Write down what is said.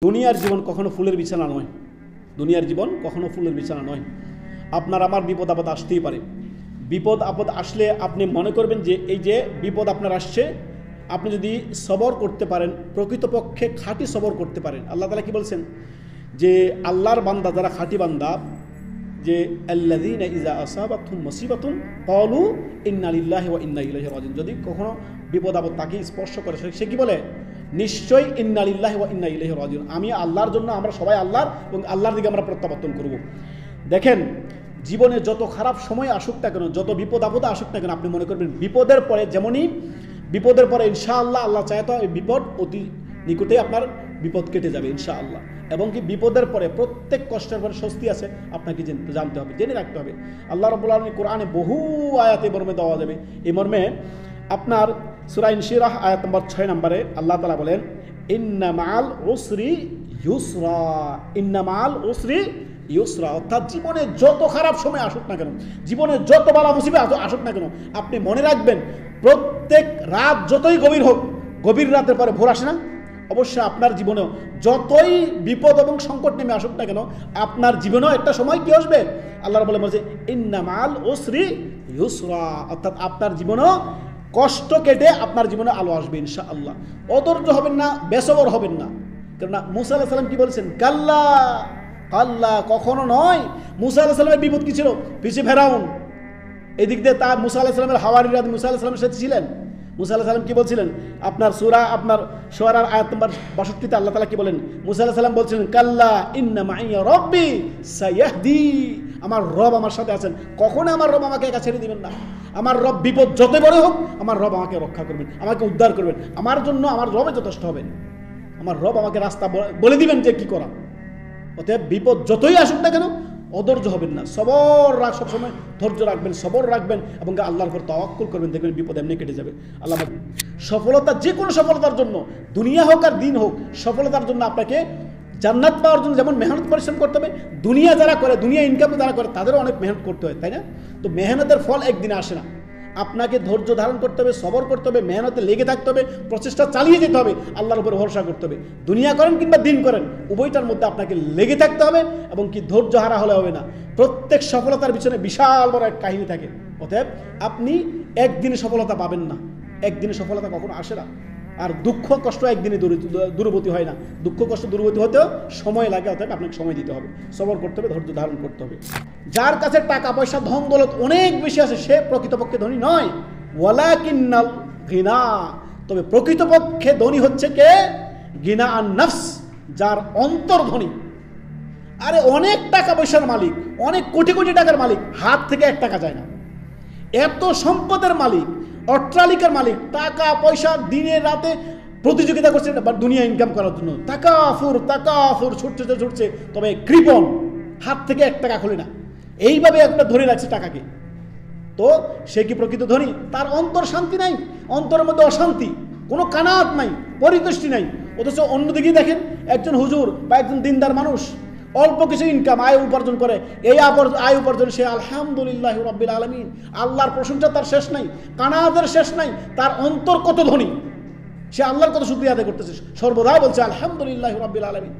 দুনিয়ার জীবন কখনো ফুলের বিছানা নয়। দুনিয়ার জীবন কখনো ফুলের বিছানা নয়। আপনার আমার বিপদ আপদ আসতেই পারে। বিপদ আপদ আসলে আপনি মনে করবেন যে এই যে বিপদ আপনার আসছে, আপনি যদি সবর করতে পারেন, প্রকৃতপক্ষে খাঁটি সবর করতে পারেন। আল্লাহ তাআলা কি বলছেন যে আল্লাহর বান্দা যারা খাঁটি বান্দা, যে আল্লাযীনা ইযা আসাবাতহুম মুসিবাতুন ক্বালু ইন্না লিল্লাহি ওয়া ইন্না ইলাইহি রাজিউন। যদি কখনো বিপদ আপদ তাকে স্পর্শ করে, সে কি বলে? নিশ্চয়ই ইন্না লিল্লাহি ওয়া ইন্না ইলাইহি রাজিউন, আমি আল্লাহর জন্য, আমরা সবাই আল্লাহর এবং আল্লাহর দিকে আমরা প্রত্যাবর্তন করব। দেখেন, জীবনে যত খারাপ সময় আসুক না কেন, যত বিপদ আপদ আসুক না কেন, আপনি মনে করবেন বিপদের পরে, যেমনই বিপদের পরে ইনশাআল্লাহ আল্লাহ চায় তো এই বিপদ অতি নিকটে আপনার বিপদ কেটে যাবে ইনশাআল্লাহ। এবং কি বিপদের পরে প্রত্যেক কষ্টের পরে স্বস্তি আছে, আপনাকে জানতে হবে, জেনে রাখতে হবে। আল্লাহ রাব্বুল আলামিন কোরআনে বহু আয়াতে মর্মে দেওয়া যাবে। এই মর্মে আপনার সূরা ইনশিরাহ আয়াত নম্বর 6 নম্বরে আল্লাহ তাআলা বলেন, ইন্না মাআল উসরি ইউসরা, ইন্না মাআল উসরি ইউসরা। অর্থাৎ জীবনে যত খারাপ সময় আসুক না কেন, জীবনে যত বালা মুসিবত আসুক না কেন, আপনি মনে রাখবেন প্রত্যেক রাত যতই গভীর হোক, গভীর রাতের পরে ভোর আসে না? অবশ্যই আপনার জীবনেও যতই বিপদ এবং সংকট নেমে আসুক না কেন, আপনার জীবনেও একটা সময় কি আসবে? আল্লাহ রাব্বুল বলছে ইন্না মাআল উসরি ইউসরা। অর্থাৎ আপনার জীবনেও কষ্ট কেটে আপনার জীবনে আলো আসবে ইনশাআল্লাহ। অধৈর্য হবেন না, বেসবর হবেন না। কেননা মুসা আলাইহিস সালাম কি বলেছেন? কাল্লা কাল্লা, কখনো নয়। মুসা আলাইহিস সালামের বিপদ কি ছিল? পিছে ফেরাউন, এদিক দিয়ে তার মুসা আলাইহিস সালামের হাওয়ারিরা মুসা আলাইহিস সালামের সাথে ছিলেন। মুসা আলাইহিস সালাম কি বলছিলেন? আপনার সূরা আপনার শুআরার আয়াত নম্বর 62 আল্লাহ তাআলা কি বলেন? মুসা আলাইহিস সালাম বলছিলেন, কাল্লা ইন্না মাইয়া রাব্বি সায়াহদি, আমার রব আমার সাথে আছেন, কখনো আমার রব আমাকে একা ছেড়ে দিবেন না। আমার রব বিপদ যত বড় হোক, আমার রব আমাকে রক্ষা করবেন, আমাকে উদ্ধার করবেন। আমার জন্য আমার রবে যথেষ্ট হবেন, আমার রব আমাকে রাস্তা বলে দিবেন যে কি করা। অতএব বিপদ যতই আসুক না কেন, অধৈর্য হবেন না, সবর সবসময় ধৈর্য রাখবেন, সবর রাখবেন এবং আল্লাহর উপর তাওয়াক্কুল করবেন, দেখবেন বিপদ এমনি কেটে যাবে। আল্লাহ সফলতা, যে কোনো সফলতার জন্য, দুনিয়া হোক আর দিন হোক, সফলতার জন্য আপনাকে জান্নাত পাওয়ার জন্য যেমন মেহনত পরিশ্রম করতে হবে, দুনিয়া যারা করে, দুনিয়া ইনকাম যারা করে, তাদেরও অনেক মেহনত করতে হয়, তাই না? তো মেহনতের ফল একদিনে আসে না, আপনাকে ধৈর্য ধারণ করতে হবে, সবর করতে হবে, মেহনতে লেগে থাকতে হবে, প্রচেষ্টা চালিয়ে যেতে হবে, আল্লাহর উপর ভরসা করতে হবে। দুনিয়া করেন কিংবা দিন করেন, উভয়টার মধ্যে আপনাকে লেগে থাকতে হবে এবং কি ধৈর্য হারা হলে হবে না। প্রত্যেক সফলতার পিছনে বিশাল বড় এক কাহিনী থাকে। অতএব আপনি একদিনে সফলতা পাবেন না, একদিনে সফলতা কখনো আসে না। আর দুঃখ কষ্ট একদিনে দূরবর্তী হয় না, দুঃখ কষ্ট দূরবর্তী হতেও সময় লাগে। অতএব আপনাকে সময় দিতে হবে, সবর করতে হবে, ধৈর্য ধারণ করতে হবে। যার কাছে টাকা পয়সা ধন দৌলত অনেক বেশি আছে, সে প্রকৃতপক্ষে ধনী নয়। ওয়ালাকিন্নাল গিনা, তবে প্রকৃতপক্ষে ধনী হচ্ছে কে? গিনা আন নফস, যার অন্তর ধনী। আরে অনেক টাকা পয়সার মালিক, অনেক কোটি কোটি টাকার মালিক, হাত থেকে 1 টাকা যায় না। এত সম্পদের মালিক, অট্টালিকার মালিক, টাকা পয়সা দিনে রাতে প্রতিযোগিতা করছে দুনিয়া ইনকাম করার জন্য, তাকাফুর তাকাফুর, ছুটছে, তবে কৃপণ, হাত থেকে 1 টাকা খোলে না। এইভাবে একটা ধরে রাখছে টাকাকে। তো সে কি প্রকৃত ধনী? তার অন্তর শান্তি নাই, অন্তরের মধ্যে অশান্তি, কোনো কানাত নাই, পরিতুষ্টি নাই। অথচ অন্যদিকে দেখেন, একজন হুজুর বা একজন দিনদার মানুষ অল্প কিছু ইনকাম, আয় উপার্জন করে, এই আয় উপার্জন সে আলহামদুলিল্লাহ রাব্বিল আলামিন, আল্লাহর প্রশংসা তার শেষ নাই, কানাতের শেষ নাই। তার অন্তর কত ধনী, সে আল্লাহর কত শুকরিয়া আদায় করতেছে, সর্বদা বলছে আলহামদুলিল্লাহ রাব্বিল আলামিন।